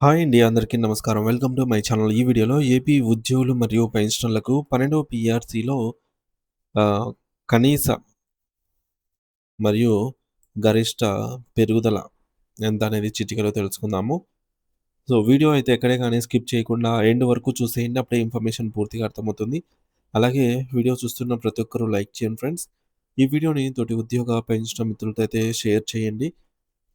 Hi అండి. అందరికీ నమస్కారం. Welcome to my channel. ఈ వీడియోలో ఏపీ ఉద్యోగులు మరియు పెన్షనర్లకు 12వ పీఆర్సీలో ఆహ్, కనీస మరియు గరిష్ట పెరుగుదల ఎంత అనేది చిటికెలో తెలుసుకుందాము. సో, వీడియో అయితే ఎక్కడే గాని స్కిప్ చేయకుండా ఎండ్ వరకు చూసేయండి. అప్పుడే ఇన్ఫర్మేషన్ పూర్తిగా అర్థమవుతుంది. అలాగే వీడియో చూస్తున్న ప్రతి ఒక్కరు లైక్ చేయండి ఫ్రెండ్స్. ఈ వీడియోని తోటి ఉద్యోగ, పెన్షనర్ మిత్రులతో అయితే షేర్ చేయండి.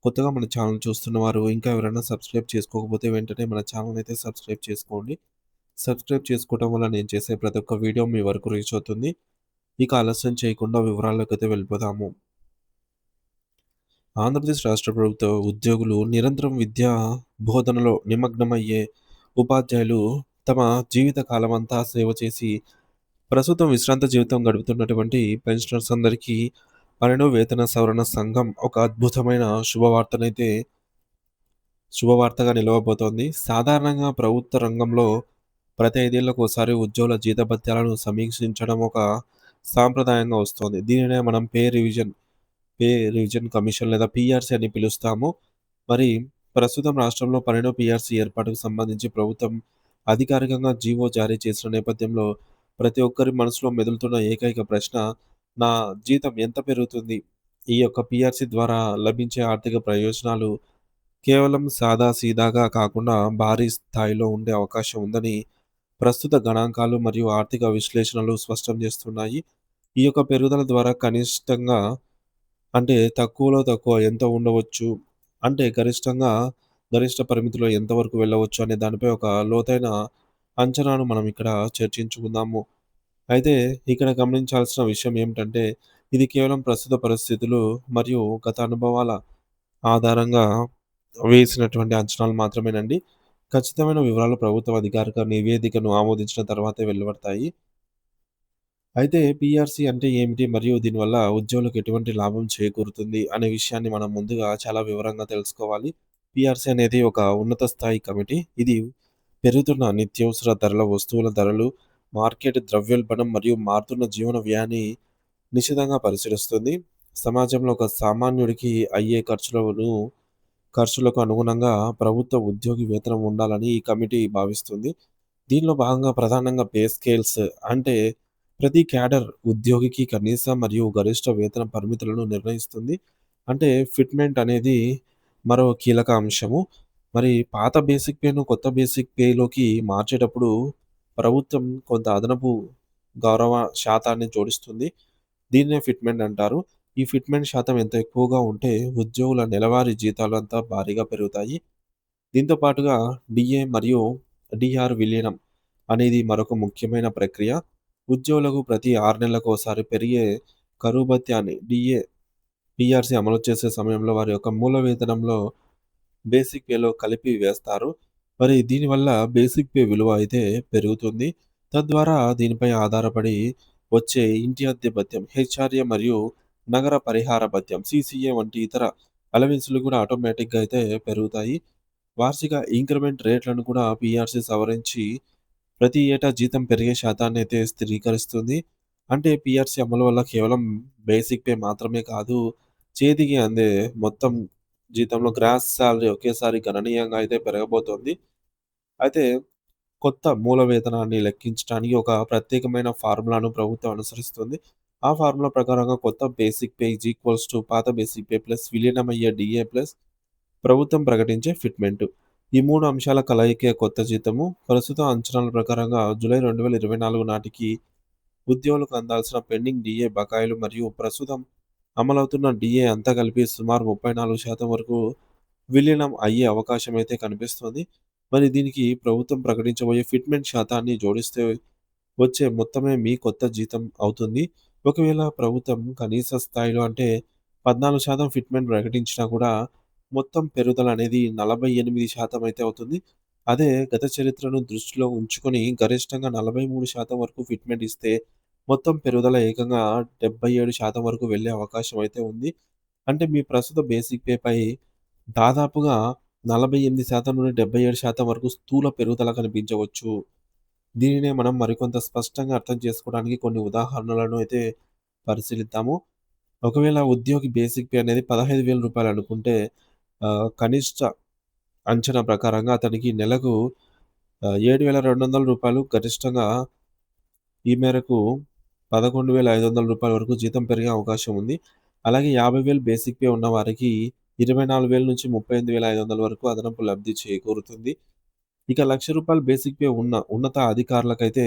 కొత్తగా మన ఛానల్ చూస్తున్న వారు ఇంకా ఎవరైనా సబ్స్క్రైబ్ చేసుకోకపోతే వెంటనే మన ఛానల్ అయితే సబ్స్క్రైబ్ చేసుకోండి. సబ్స్క్రైబ్ చేసుకోవడం వల్ల నేను చేసే ప్రతి ఒక్క వీడియో మీ వరకు రీచ్ అవుతుంది. ఇక ఆలస్యం చేయకుండా వివరాల్లోకైతే వెళ్ళిపోదాము. ఆంధ్రప్రదేశ్ రాష్ట్ర ప్రభుత్వ ఉద్యోగులు నిరంతరం విద్యా బోధనలో నిమగ్నమయ్యే ఉపాధ్యాయులు తమ జీవిత కాలమంతా సేవ చేసి ప్రస్తుతం విశ్రాంత జీవితం గడుపుతున్నటువంటి పెన్షనర్స్ అందరికీ 12వ వేతన సవరణ సంఘం ఒక అద్భుతమైన శుభవార్తగా నిలవబోతోంది. సాధారణంగా ప్రభుత్వ రంగంలో ప్రతి 5 ఏళ్లకోసారి ఉద్యోగుల జీతభత్యాలను సమీక్షించడం ఒక సాంప్రదాయంగా వస్తోంది. దీనినే మనం పే రివిజన్ కమిషన్ లేదా పీఆర్సీ అని పిలుస్తాము. మరి ప్రస్తుతం రాష్ట్రంలో 12వ పీఆర్సీ ఏర్పాటుకు సంబంధించి ప్రభుత్వం అధికారికంగా జీవో జారీ చేసిన నేపథ్యంలో ప్రతి ఒక్కరి మనసులో మెదులుతున్న ఏకైక ప్రశ్న, నా జీతం ఎంత పెరుగుతుంది? ఈ యొక్క పీఆర్సీ ద్వారా లభించే ఆర్థిక ప్రయోజనాలు కేవలం సాదాసీదాగా కాకుండా భారీ స్థాయిలో ఉండే అవకాశం ఉందని ప్రస్తుత గణాంకాలు మరియు ఆర్థిక విశ్లేషణలు స్పష్టం చేస్తున్నాయి. ఈ యొక్క పెరుగుదల ద్వారా కనిష్టంగా అంటే తక్కువలో తక్కువ ఎంత ఉండవచ్చు? అంటే గరిష్ట పరిమితిలో ఎంతవరకు వెళ్ళవచ్చు అనే దానిపై ఒక లోతైన అంచనాను మనం ఇక్కడ చర్చించుకుందాము. అయితే ఇక్కడ గమనించాల్సిన విషయం ఏమిటంటే, ఇది కేవలం ప్రస్తుత పరిస్థితులు మరియు గత అనుభవాల ఆధారంగా వేసినటువంటి అంచనాలు మాత్రమేనండి. ఖచ్చితమైన వివరాలు ప్రభుత్వ అధికారిక నివేదికను ఆమోదించిన తర్వాతే వెలువడతాయి. అయితే పీఆర్సీ అంటే ఏమిటి? మరియు దీనివల్ల ఉద్యోగులకు ఎటువంటి లాభం చేకూరుతుంది? అనే విషయాన్ని మనం ముందుగా చాలా వివరంగా తెలుసుకోవాలి. పీఆర్సీ అనేది ఒక ఉన్నత స్థాయి కమిటీ. ఇది పెరుగుతున్న నిత్యావసర ధరల, వస్తువుల ధరలు, మార్కెట్ ద్రవ్యోల్బణం మరియు మారుతున్న జీవన వ్యయాన్ని నిశితంగా పరిశీలిస్తుంది. సమాజంలో ఒక సామాన్యుడికి అయ్యే ఖర్చులకు అనుగుణంగా ప్రభుత్వ ఉద్యోగి వేతనం ఉండాలని ఈ కమిటీ భావిస్తుంది. దీనిలో భాగంగా ప్రధానంగా పే స్కేల్స్ అంటే ప్రతి క్యాడర్ ఉద్యోగికి కనీస మరియు గరిష్ట వేతన పరిమితులను నిర్ణయిస్తుంది. అంటే ఫిట్‌మెంట్ అనేది మరో కీలక అంశము. మరి పాత బేసిక్ పేను కొత్త బేసిక్ పేలోకి మార్చేటప్పుడు ప్రభుత్వం కొంత అదనపు గౌరవ శాతాన్ని జోడిస్తుంది. దీన్నే ఫిట్‌మెంట్ అంటారు. ఈ ఫిట్‌మెంట్ శాతం ఎంత ఎక్కువగా ఉంటే ఉద్యోగుల నెలవారీ జీతాలు అంతా భారీగా పెరుగుతాయి. దీంతో పాటుగా డీఏ మరియు డీఆర్ విలీనం అనేది మరొక ముఖ్యమైన ప్రక్రియ. ఉద్యోగులకు ప్రతి 6 నెలలకోసారి పెరిగే కరువు భత్యాన్ని డీఏ, పీఆర్సీ అమలు చేసే సమయంలో వారి యొక్క మూల వేతనంలో బేసిక్ పేలో కలిపి వేస్తారు. మరి దీనివల్ల బేసిక్ పే విలువ అయితే పెరుగుతుంది. తద్వారా దీనిపై ఆధారపడి వచ్చే ఇంటి అద్దె భత్యం హెచ్ఆర్ఏ మరియు నగర పరిహార భత్యం సీసీఏ వంటి ఇతర అలవెన్స్‌లు కూడా ఆటోమేటిక్‌గా అయితే పెరుగుతాయి. వార్షిక ఇంక్రిమెంట్ రేట్లను కూడా పీఆర్సీ సవరించి ప్రతి ఏటా జీతం పెరిగే శాతాన్నయితే స్థిరీకరిస్తుంది. అంటే పీఆర్సీ అమలు వల్ల కేవలం బేసిక్ పే మాత్రమే కాదు, చేతికి అందే మొత్తం జీతంలో గ్రాస్ సాలరీ ఒకేసారి గణనీయంగా అయితే పెరగబోతోంది. అయితే కొత్త మూల వేతనాన్ని లెక్కించడానికి ఒక ప్రత్యేకమైన ఫార్ములాను ప్రభుత్వం అనుసరిస్తుంది. ఆ ఫార్ములా ప్రకారంగా కొత్త basic pay is equals to పాత బేసిక్ పే ప్లస్ విలీనమయ్యే డీఏ ప్లస్ ప్రభుత్వం ప్రకటించే ఫిట్‌మెంట్. ఈ 3 అంశాల కలయికే కొత్త జీతము. ప్రస్తుత అంచనాల ప్రకారంగా జూలై 2024 నాటికి ఉద్యోగులకు అందాల్సిన పెండింగ్ డీఏ బకాయిలు మరియు ప్రస్తుతం అమలవుతున్న డీఏ అంతా కలిపి సుమారు 34% వరకు విలీనం అయ్యే అవకాశం అయితే కనిపిస్తోంది. మరి దీనికి ప్రభుత్వం ప్రకటించబోయే ఫిట్‌మెంట్ శాతాన్ని జోడిస్తే వచ్చే మొత్తమే మీ కొత్త జీతం అవుతుంది. ఒకవేళ ప్రభుత్వం కనీస స్థాయిలో అంటే 14% ఫిట్‌మెంట్ ప్రకటించినా కూడా మొత్తం పెరుగుదల అనేది 48% అయితే అవుతుంది. అదే గత చరిత్రను దృష్టిలో ఉంచుకొని గరిష్టంగా 43% వరకు ఫిట్‌మెంట్ ఇస్తే మొత్తం పెరుగుదల ఏకంగా 77% వరకు వెళ్ళే అవకాశం అయితే ఉంది. అంటే మీ ప్రస్తుత బేసిక్ పేపై దాదాపుగా 48% నుండి 77% వరకు స్థూల పెరుగుదల కనిపించవచ్చు. దీనినే మనం మరికొంత స్పష్టంగా అర్థం చేసుకోవడానికి కొన్ని ఉదాహరణలను అయితే పరిశీలిద్దాము. ఒకవేళ ఉద్యోగి బేసిక్ పే అనేది రూ. 15,000 అనుకుంటే కనిష్ట అంచనా ప్రకారంగా అతనికి నెలకు రూ. 7,200 గరిష్టంగా ఈ మేరకు రూ. 11,500 వరకు జీతం పెరిగే అవకాశం ఉంది. అలాగే 50,000 బేసిక్ పే ఉన్న వారికి 24,000-38,500 వరకు అదనపు లబ్ధి చేకూరుతుంది. ఇక రూ. 1,00,000 బేసిక్ పే ఉన్న ఉన్నత అధికారులకైతే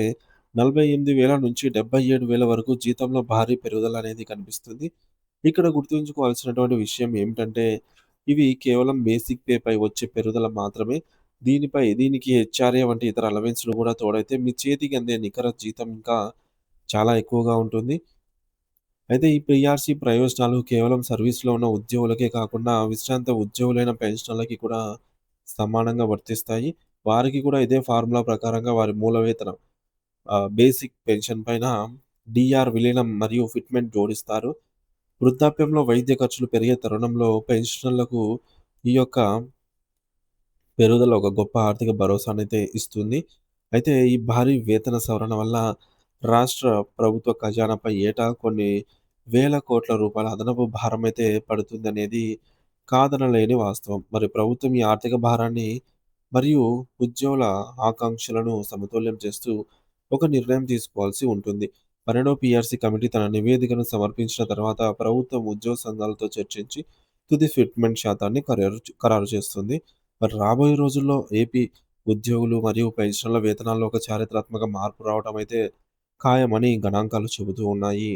48,000-77,000 వరకు జీతంలో భారీ పెరుగుదల అనేది కనిపిస్తుంది. ఇక్కడ గుర్తుంచుకోవాల్సినటువంటి విషయం ఏమిటంటే, ఇవి కేవలం బేసిక్ పేపై వచ్చే పెరుగుదల మాత్రమే. దీనికి హెచ్ఆర్ఏ వంటి ఇతర అలవెన్స్‌లు కూడా తోడైతే మీ చేతికి అందే నికర జీతం ఇంకా చాలా ఎక్కువగా ఉంటుంది. అయితే ఈ పీఆర్‌సీ ప్రయోజనాలు కేవలం సర్వీస్‌లో ఉన్న ఉద్యోగులకే కాకుండా విశ్రాంత ఉద్యోగులైన పెన్షనర్లకి కూడా సమానంగా వర్తిస్తాయి. వారికి కూడా ఇదే ఫార్ములా ప్రకారంగా వారి మూల వేతనం బేసిక్ పెన్షన్ పైన డీఆర్ విలీనం మరియు ఫిట్‌మెంట్ జోడిస్తారు. వృద్ధాప్యంలో వైద్య ఖర్చులు పెరిగే తరుణంలో పెన్షనర్లకు ఈ యొక్క పెరుగుదల ఒక గొప్ప ఆర్థిక భరోసానైతే ఇస్తుంది. అయితే ఈ భారీ వేతన సవరణ వల్ల రాష్ట్ర ప్రభుత్వ ఖజానాపై ఏటా కొన్ని వేల కోట్ల రూపాయల అదనపు భారమైతే పడుతుందనేది కాదనలేని వాస్తవం. మరి ప్రభుత్వం ఈ ఆర్థిక భారాన్ని మరియు ఉద్యోగుల ఆకాంక్షలను సమతుల్యం చేస్తూ ఒక నిర్ణయం తీసుకోవాల్సి ఉంటుంది. 12వ పీఆర్సీ కమిటీ తన నివేదికను సమర్పించిన తర్వాత ప్రభుత్వం ఉద్యోగ సంఘాలతో చర్చించి తుది ఫిట్‌మెంట్ శాతాన్ని ఖరారు చేస్తుంది. మరి రాబోయే రోజుల్లో ఏపీ ఉద్యోగులు మరియు పెన్షనర్ల వేతనాల్లో ఒక చారిత్రాత్మక మార్పు రావటం అయితే ఖాయమని గణాంకాలు చెబుతూ ఉన్నాయి.